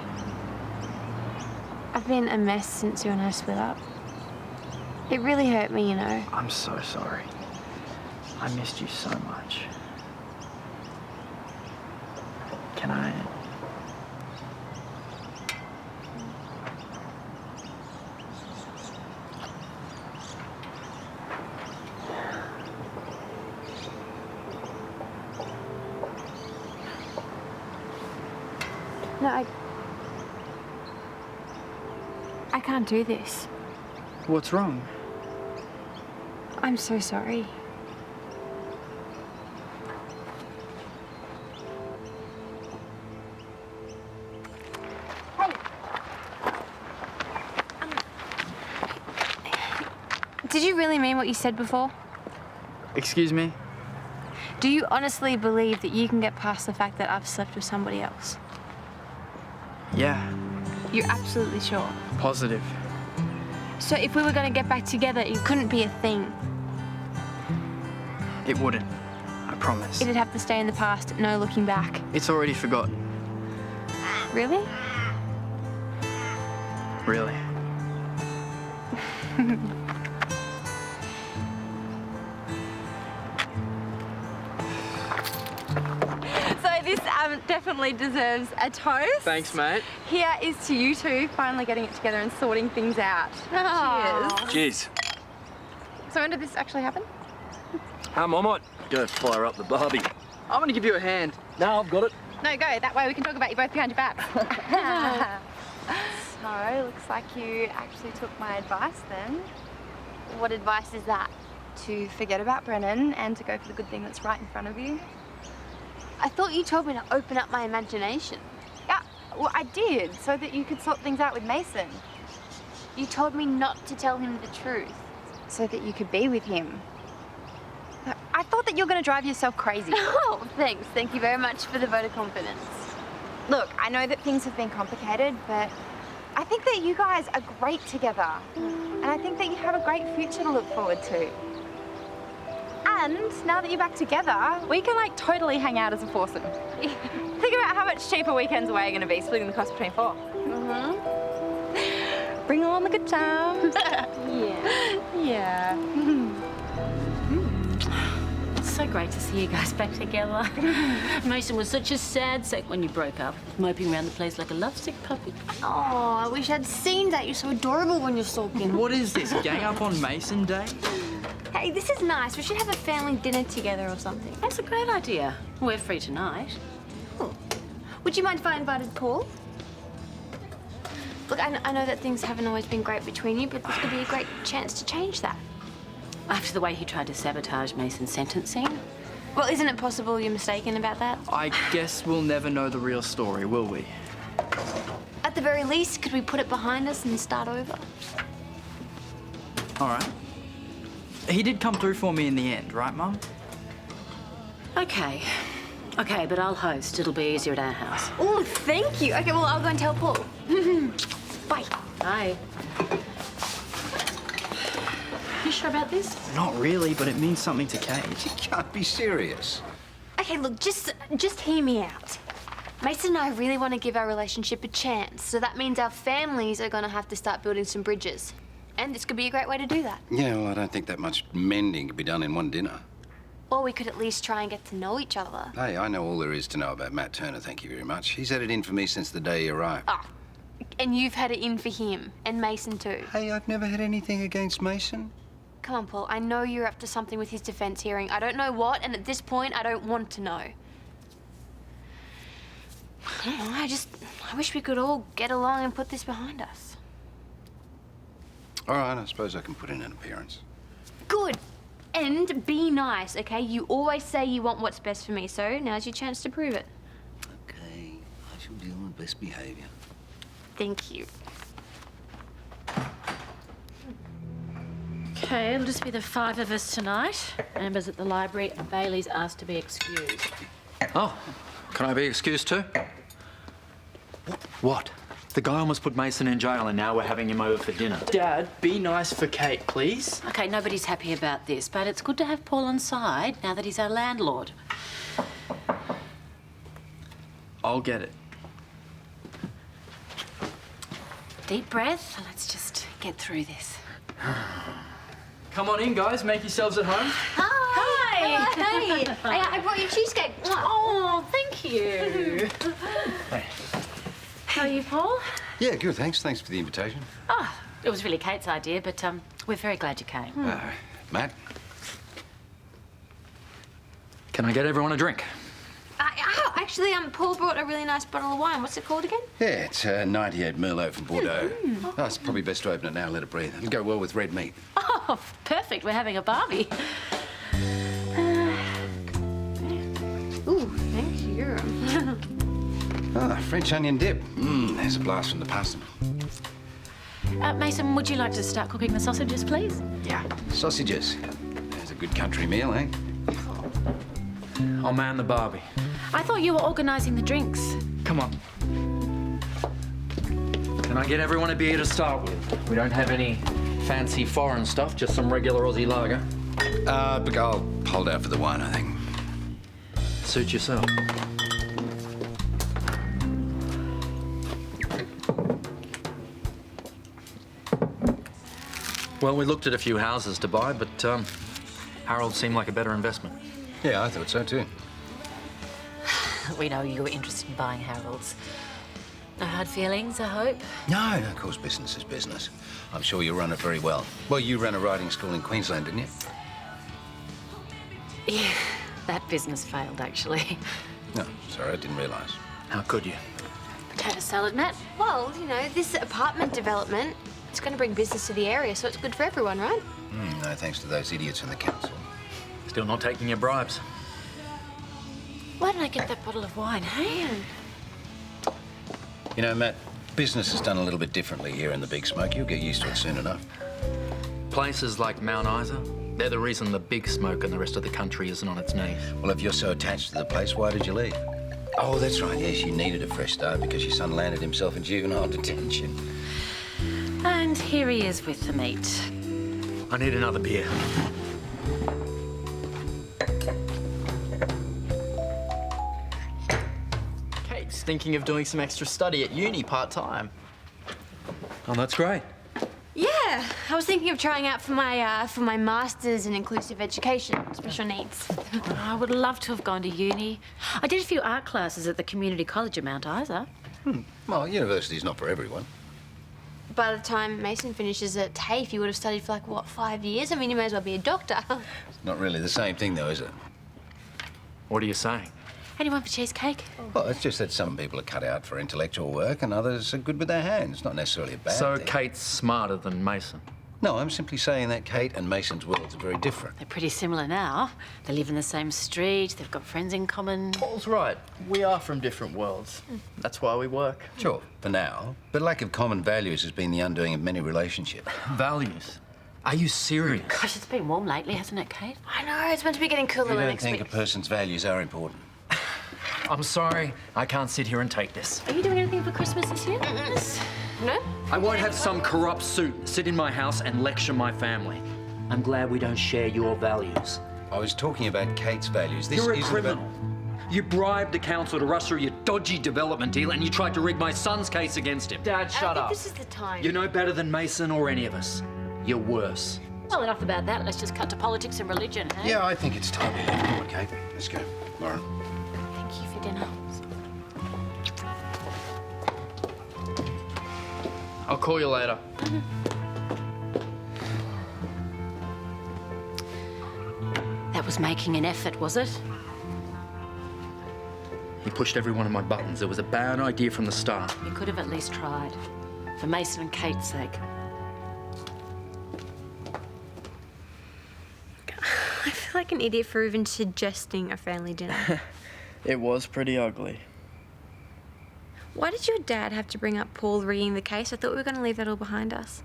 I've been a mess since you and I split up. It really hurt me, you know. I'm so sorry. I missed you so much. Can I... No, I can't do this. What's wrong? I'm so sorry. Hey. Did you really mean what you said before? Excuse me? Do you honestly believe that you can get past the fact that I've slept with somebody else? Yeah, You're absolutely sure? positive. So if we were going to get back together, it couldn't be a thing. It wouldn't. I promise. It'd have to stay in the past, no looking back. It's already forgotten. Really? Really. So this definitely deserves a toast. Thanks, mate. Here is to you two finally getting it together and sorting things out. Cheers. Cheers. So when did this actually happen? I might go fire up the barbie. I'm gonna give you a hand. No, I've got it. No, go. That way we can talk about you both behind your backs. So, looks like you actually took my advice then. What advice is that? To forget about Brennan and to go for the good thing that's right in front of you. I thought you told me to open up my imagination. Yeah, well, I did, so that you could sort things out with Mason. You told me not to tell him the truth. So that you could be with him. I thought that you were going to drive yourself crazy. Oh, thanks. Thank you very much for the vote of confidence. Look, I know that things have been complicated, but I think that you guys are great together. And I think that you have a great future to look forward to. And now that you're back together, we can like totally hang out as a foursome. Think about how much cheaper weekends away are going to be, splitting the cost between four. Bring on the good times. Yeah. Yeah. It's so great to see you guys back together. Mason was such a sad sack when you broke up, moping around the place like a lovesick puppy. Oh, I wish I'd seen that. You're so adorable when you're sulking. What is this, gang up on Mason Day? Hey, this is nice. We should have a family dinner together or something. That's a great idea. We're free tonight. Oh. Would you mind if I invited Paul? Look, I know that things haven't always been great between you, but this could be a great chance to change that. After the way he tried to sabotage Mason's sentencing. Well, isn't it possible you're mistaken about that? I guess we'll never know the real story, will we? At the very least, could we put it behind us and start over? All right. He did come through for me in the end, right, Mum? Okay. Okay, but I'll host. It'll be easier at our house. Oh, thank you. Okay, well, I'll go and tell Paul. Bye. Bye. You sure about this? Not really, but it means something to Kate. You can't be serious. Okay, look, just hear me out. Mason and I really want to give our relationship a chance, so that means our families are going to have to start building some bridges. And this could be a great way to do that. Yeah, well, I don't think that much mending could be done in one dinner. Or we could at least try and get to know each other. Hey, I know all there is to know about Matt Turner, thank you very much. He's had it in for me since the day he arrived. Ah, and you've had it in for him, and Mason too. Hey, I've never had anything against Mason. Come on, Paul, I know you're up to something with his defence hearing. I don't know what, and at this point, I don't want to know. I don't know, I wish we could all get along and put this behind us. All right, I suppose I can put in an appearance. Good. And be nice, okay? You always say you want what's best for me, so now's your chance to prove it. Okay, I shall deal with best behaviour. Thank you. Okay, it'll just be the 5 of us tonight. Amber's at the library and Bailey's asked to be excused. Oh, can I be excused too? What? The guy almost put Mason in jail and now we're having him over for dinner. Dad, be nice for Kate, please. Okay, nobody's happy about this, but it's good to have Paul on side now that he's our landlord. I'll get it. Deep breath. Let's just get through this. Come on in, guys. Make yourselves at home. Hi! Hey! I brought you cheesecake. Oh, thank you. Hey. How are you, Paul? Yeah, good, thanks. Thanks for the invitation. Oh, it was really Kate's idea, but we're very glad you came. Matt? Can I get everyone a drink? Actually, Paul brought a really nice bottle of wine. What's it called again? Yeah, it's 98 Merlot from Bordeaux. Oh, it's probably best to open it now and let it breathe. It'll go well with red meat. Oh, perfect. We're having a barbie. Ooh, thank you. French onion dip. There's a blast from the pasta. Mason, would you like to start cooking the sausages, please? Yeah. Sausages. There's a good country meal, eh? I'll man the barbie. I thought you were organising the drinks. Come on. Can I get everyone a beer to start with? We don't have any fancy foreign stuff, just some regular Aussie lager. But I'll hold out for the wine, I think. Suit yourself. Well, we looked at a few houses to buy, but Harold seemed like a better investment. Yeah, I thought so too. We know you were interested in buying Harold's. No hard feelings, I hope? No, of course, business is business. I'm sure you run it very well. Well, you ran a riding school in Queensland, didn't you? Yeah, that business failed, actually. No, sorry, I didn't realise. How could you? Potato salad, Matt? Well, you know, this apartment development, it's going to bring business to the area, so it's good for everyone, right? No, thanks to those idiots in the council. Still not taking your bribes. Why didn't I get that bottle of wine, hey? You know, Matt, business is done a little bit differently here in the Big Smoke. You'll get used to it soon enough. Places like Mount Isa, they're the reason the Big Smoke and the rest of the country isn't on its knees. Well, if you're so attached to the place, why did you leave? Oh, that's right, yes, you needed a fresh start because your son landed himself in juvenile detention. And here he is with the meat. I need another beer. Kate's thinking of doing some extra study at uni part-time. Oh, that's great. Yeah, I was thinking of trying out for my master's in inclusive education, special needs. I would love to have gone to uni. I did a few art classes at the community college at Mount Isa. Well, university's not for everyone. By the time Mason finishes at TAFE, he would have studied for like, what, 5 years? I mean, he may as well be a doctor. It's not really the same thing, though, is it? What are you saying? Anyone for cheesecake? Well, it's just that some people are cut out for intellectual work and others are good with their hands. Not necessarily a bad So thing. Kate's smarter than Mason? No, I'm simply saying that Kate and Mason's worlds are very different. They're pretty similar now. They live in the same street, they've got friends in common. Paul's right. We are from different worlds. That's why we work. Sure, for now. But lack of common values has been the undoing of many relationships. Values? Are you serious? Gosh, it's been warm lately, hasn't it, Kate? I know, it's meant to be getting cooler You don't next think week. a person's values are important? I'm sorry, I can't sit here and take this. Are you doing anything for Christmas this year? No? I won't have some corrupt suit sit in my house and lecture my family. I'm glad we don't share your values. I was talking about Kate's values. This You're a isn't criminal. about... You bribed the council to rush through your dodgy development deal and you tried to rig my son's case against him. Dad, shut up. This is the time. You're no better than Mason or any of us. You're worse. Well, enough about that. Let's just cut to politics and religion, hey? Yeah, I think it's time to head. Okay, let's go. Lauren. Thank you for dinner. I'll call you later. That was making an effort, was it? He pushed every one of my buttons. It was a bad idea from the start. You could have at least tried. For Mason and Kate's sake. I feel like an idiot for even suggesting a family dinner. It was pretty ugly. Why did your dad have to bring up Paul rigging the case? I thought we were going to leave that all behind us.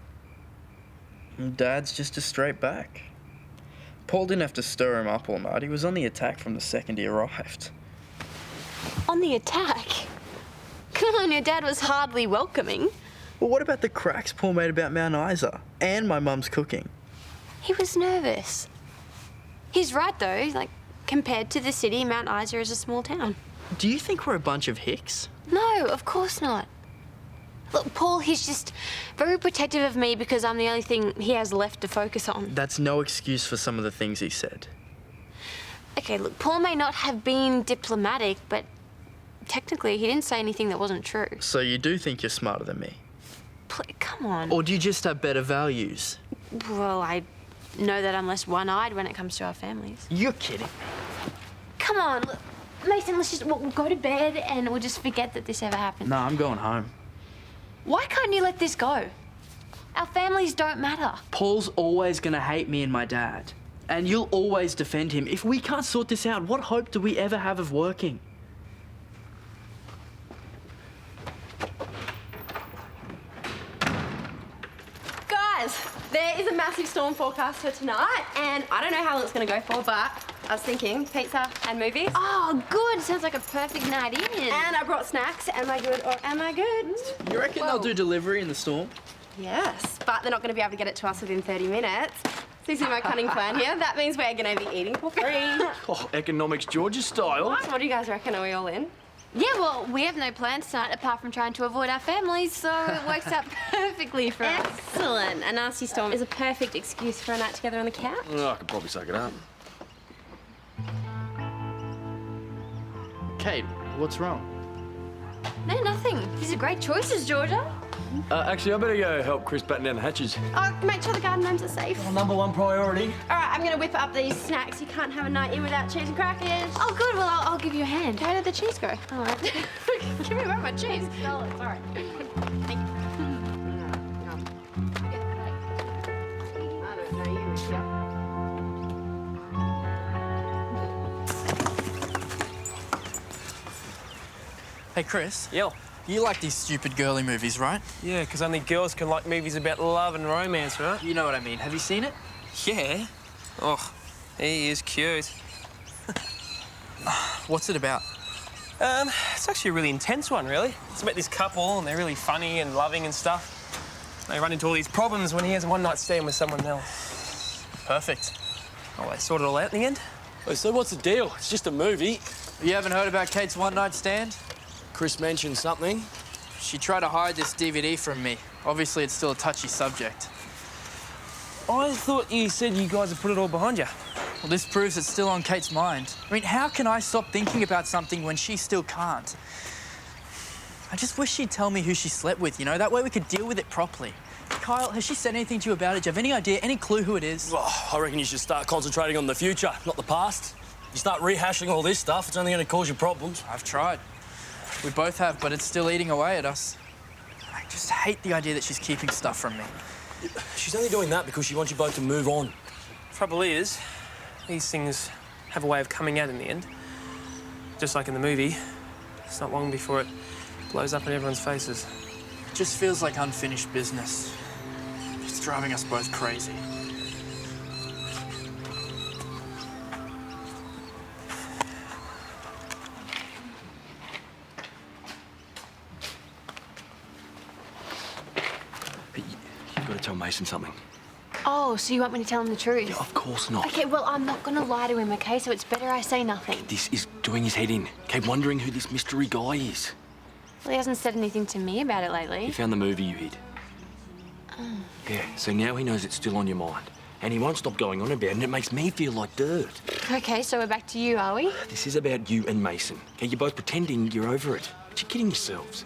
Dad's just a straight back. Paul didn't have to stir him up all night. He was on the attack from the second he arrived. On the attack? Come on, your dad was hardly welcoming. Well, what about the cracks Paul made about Mount Isa and my mum's cooking? He was nervous. He's right, though. Like, compared to the city, Mount Isa is a small town. Do you think we're a bunch of hicks? No, of course not. Look, Paul, he's just very protective of me because I'm the only thing he has left to focus on. That's no excuse for some of the things he said. Okay, look, Paul may not have been diplomatic, but technically he didn't say anything that wasn't true. So you do think you're smarter than me? Come on. Or do you just have better values? Well, I know that I'm less one-eyed when it comes to our families. You're kidding. Come on, look, Mason, we'll go to bed and we'll just forget that this ever happened. No, I'm going home. Why can't you let this go? Our families don't matter. Paul's always gonna hate me and my dad. And you'll always defend him. If we can't sort this out, what hope do we ever have of working? Guys, there is a massive storm forecast for tonight, and I don't know how long it's going to go for, but I was thinking pizza and movies. Oh, good. Sounds like a perfect night in. And I brought snacks. Am I good or am I good? You reckon they'll do delivery in the storm? Yes, but they're not going to be able to get it to us within 30 minutes. So you see my cunning plan here? That means we're going to be eating for free. Oh, economics Georgia style. What do you guys reckon? Are we all in? Yeah, well, we have no plans tonight apart from trying to avoid our families, so it works out perfectly for us. Excellent. A nasty storm is a perfect excuse for a night together on the couch. Oh, I could probably suck it up. Kate, what's wrong? No, nothing. These are great choices, Georgia. Actually, I better go help Chris batten down the hatches. Oh, make sure the garden gnomes are safe. #1 priority. All right, I'm going to whip up these snacks. You can't have a night in without cheese and crackers. Oh, good. Well, I'll give you a hand. Where did the cheese go? All right. Give me back my cheese. Oh, sorry. Thank you. I don't know, you were here. Hey, Chris. Yo. You like these stupid girly movies, right? Yeah, because only girls can like movies about love and romance, right? You know what I mean. Have you seen it? Yeah. Oh, he is cute. What's it about? It's actually a really intense one, really. It's about this couple, and they're really funny and loving and stuff. They run into all these problems when he has a one-night stand with someone else. Perfect. Oh, they sort it all out in the end? Wait, so what's the deal? It's just a movie. You haven't heard about Kate's one-night stand? Chris mentioned something. She tried to hide this DVD from me. Obviously, it's still a touchy subject. I thought you said you guys had put it all behind you. Well, this proves it's still on Kate's mind. I mean, how can I stop thinking about something when she still can't? I just wish she'd tell me who she slept with, you know? That way we could deal with it properly. Kyle, has she said anything to you about it? Do you have any idea, any clue who it is? Oh, I reckon you should start concentrating on the future, not the past. You start rehashing all this stuff, it's only going to cause you problems. I've tried. We both have, but it's still eating away at us. I just hate the idea that she's keeping stuff from me. She's only doing that because she wants you both to move on. Trouble is, these things have a way of coming out in the end. Just like in the movie, it's not long before it blows up in everyone's faces. It just feels like unfinished business. It's driving us both crazy. to tell Mason something. Oh, so you want me to tell him the truth? Yeah, of course not. Okay, well, I'm not going to lie to him, okay? So it's better I say nothing. This is doing his head in. Okay, wondering who this mystery guy is. Well, he hasn't said anything to me about it lately. He found the movie you hid. Oh. Yeah, so now he knows it's still on your mind. And he won't stop going on about it, and it makes me feel like dirt. Okay, so we're back to you, are we? This is about you and Mason. Okay, you're both pretending you're over it. But you're kidding yourselves.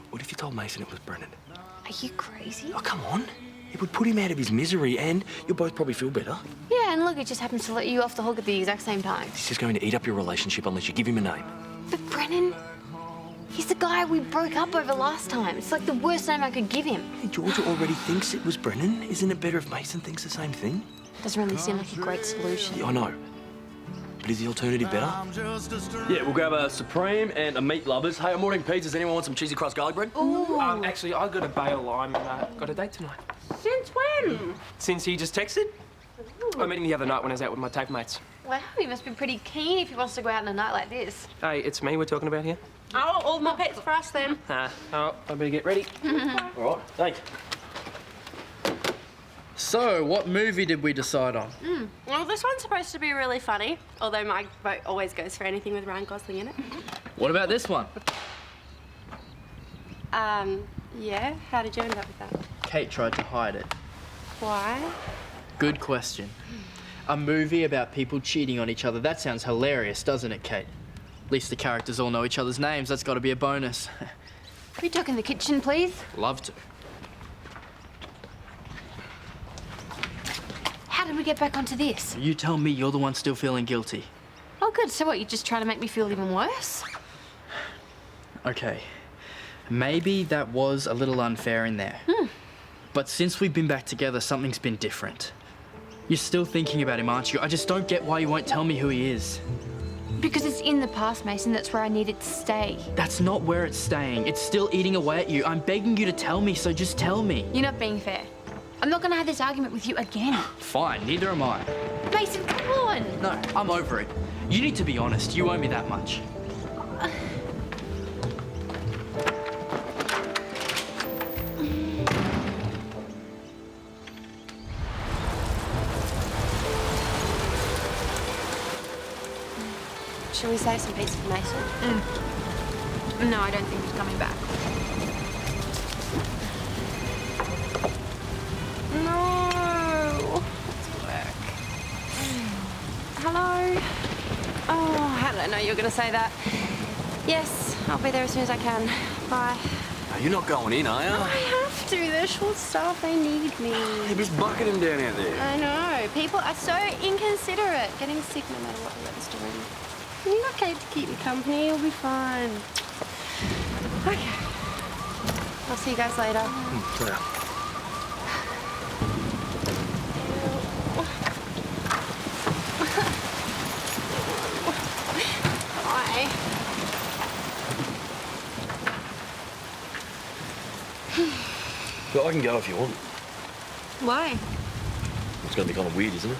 What if you told Mason it was Brennan? Are you crazy? Oh, come on. It would put him out of his misery, and you'll both probably feel better. Yeah, and look, it just happens to let you off the hook at the exact same time. This is going to eat up your relationship unless you give him a name. But Brennan, he's the guy we broke up over last time. It's like the worst name I could give him. Hey, Georgia already thinks it was Brennan. Isn't it better if Mason thinks the same thing? Doesn't really seem like a great solution. Yeah, I know. But is the alternative better? Yeah, we'll grab a Supreme and a meat lovers. Hey, I'm ordering pizzas. Anyone want some cheesy crust garlic bread? Ooh. Actually, I got a bail lime and got a date tonight. Since when? Since he just texted. I met him the other night when I was out with my tape mates. Wow, he must be pretty keen if he wants to go out on a night like this. Hey, it's me we're talking about here. Oh, all my pets for us then. Oh, I better get ready. All right, thanks. So, what movie did we decide on? Well, this one's supposed to be really funny, although my vote always goes for anything with Ryan Gosling in it. What about this one? Yeah, how did you end up with that? Kate tried to hide it. Why? Good question. A movie about people cheating on each other. That sounds hilarious, doesn't it, Kate? At least the characters all know each other's names. That's got to be a bonus. Can we talk in the kitchen, please? Love to. How did we get back onto this? You tell me you're the one still feeling guilty. Oh, good. So what, you're just trying to make me feel even worse? Okay. Maybe that was a little unfair in there. But since we've been back together, something's been different. You're still thinking about him, aren't you? I just don't get why you won't tell me who he is. Because it's in the past, Mason. That's where I need it to stay. That's not where it's staying. It's still eating away at you. I'm begging you to tell me, so just tell me. You're not being fair. I'm not going to have this argument with you again. Fine, neither am I. Mason, come on. No, I'm over it. You need to be honest. You owe me that much. Shall we save some pizza for Mason? No, I don't think he's coming back. No. Let's work. Hello? Oh, how did I know you were going to say that? Yes, I'll be there as soon as I can. Bye. No, you're not going in, are you? I have to. They're short staffed. They need me. They're just bucketing down out there. I know. People are so inconsiderate. Getting sick no matter what the weather's doing. You need Kate to keep you company. You'll be fine. Okay. I'll see you guys later. Yeah. Bye. But I can go if you want. Why? It's going to be kind of weird, isn't it?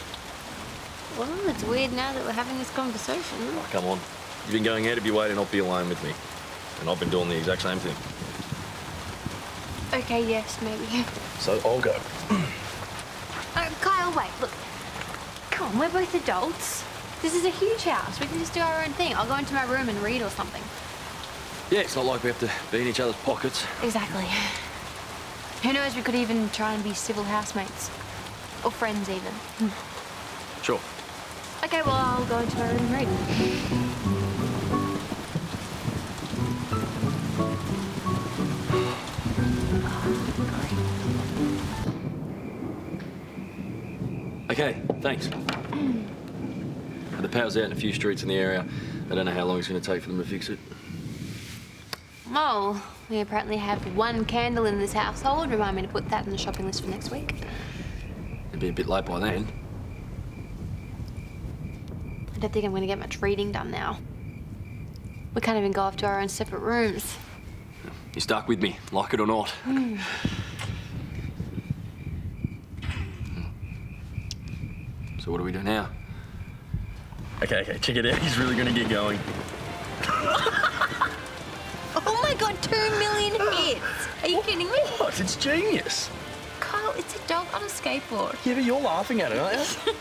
Well, it's weird now that we're having this conversation. Oh, come on. You've been going out of your way to not be alone with me. And I've been doing the exact same thing. Okay, yes, maybe. So I'll go. Kyle, wait, look. Come on, we're both adults. This is a huge house. We can just do our own thing. I'll go into my room and read or something. Yeah, it's not like we have to be in each other's pockets. Exactly. Who knows, we could even try and be civil housemates. Or friends, even. Sure. Okay, well, I'll go into my room and read. Okay, thanks. The power's out in a few streets in the area. I don't know how long it's going to take for them to fix it. Well, we apparently have one candle in this household. Remind me to put that in the shopping list for next week. It'll be a bit late by then. I don't think I'm going to get much reading done now. We can't even go off to our own separate rooms. You're stuck with me, like it or not. So what do we do now? Okay, check it out. He's really going to get going. Oh my God, 2 million hits. Are you kidding me? What? It's genius. Kyle, it's a dog on a skateboard. Yeah, but you're laughing at it, aren't you?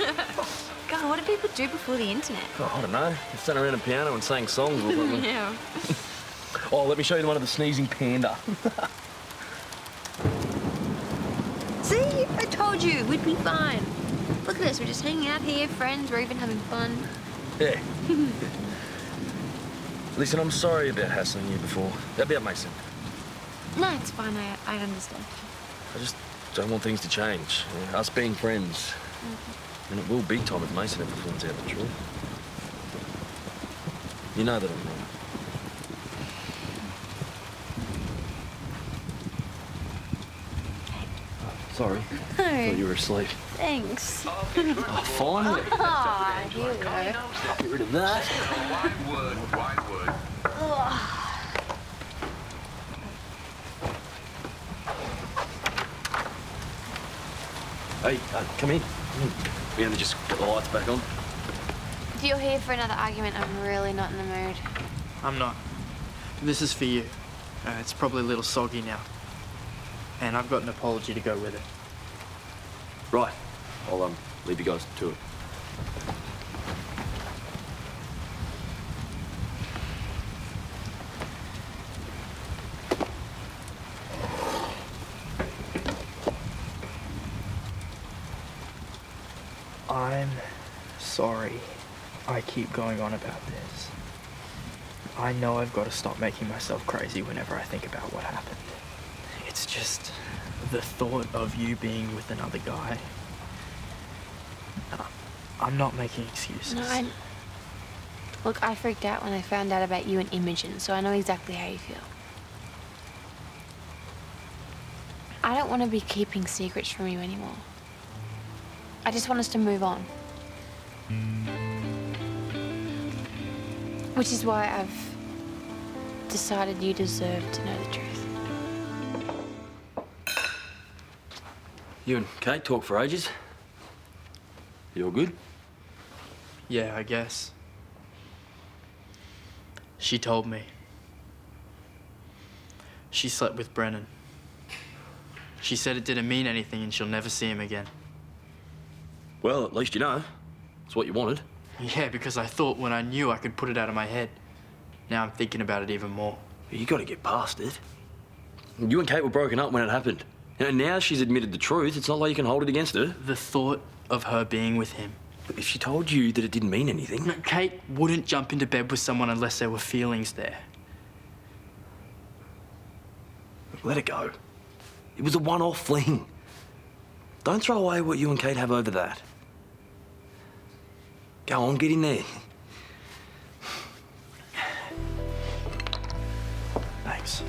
God, what did people do before the internet? Oh, I don't know. They sat around a piano and sang songs or something. Yeah. Oh, let me show you the one of the sneezing panda. See? I told you, we'd be fine. Look at us, we're just hanging out here, friends, we're even having fun. Yeah. Listen, I'm sorry about hassling you before. About Mason. No, it's fine, I understand. I just don't want things to change. Us being friends. And it will be time if Mason ever finds out the truth. You know that I'm wrong. Sorry. No. I thought you were asleep. Thanks. Oh, finally. Ah, here we go. Get rid of that. Wide word. Hey, come in. We only just got the lights back on. If you're here for another argument, I'm really not in the mood. I'm not. This is for you. It's probably a little soggy now. And I've got an apology to go with it. Right. I'll leave you guys to it. I'm sorry I keep going on about this. I know I've got to stop making myself crazy whenever I think about what happened. It's just the thought of you being with another guy. I'm not making excuses. No, Look, I freaked out when I found out about you and Imogen, so I know exactly how you feel. I don't want to be keeping secrets from you anymore. I just want us to move on. Which is why I've decided you deserve to know the truth. You and Kate talked for ages. You all good? Yeah, I guess. She told me. She slept with Brennan. She said it didn't mean anything and she'll never see him again. Well, at least you know. It's what you wanted. Yeah, because I thought when I knew I could put it out of my head. Now I'm thinking about it even more. You got to get past it. You and Kate were broken up when it happened. You know, now she's admitted the truth. It's not like you can hold it against her. The thought of her being with him. But if she told you that it didn't mean anything... No, Kate wouldn't jump into bed with someone unless there were feelings there. Let it go. It was a one-off fling. Don't throw away what you and Kate have over that. Go on, get in there. Thanks.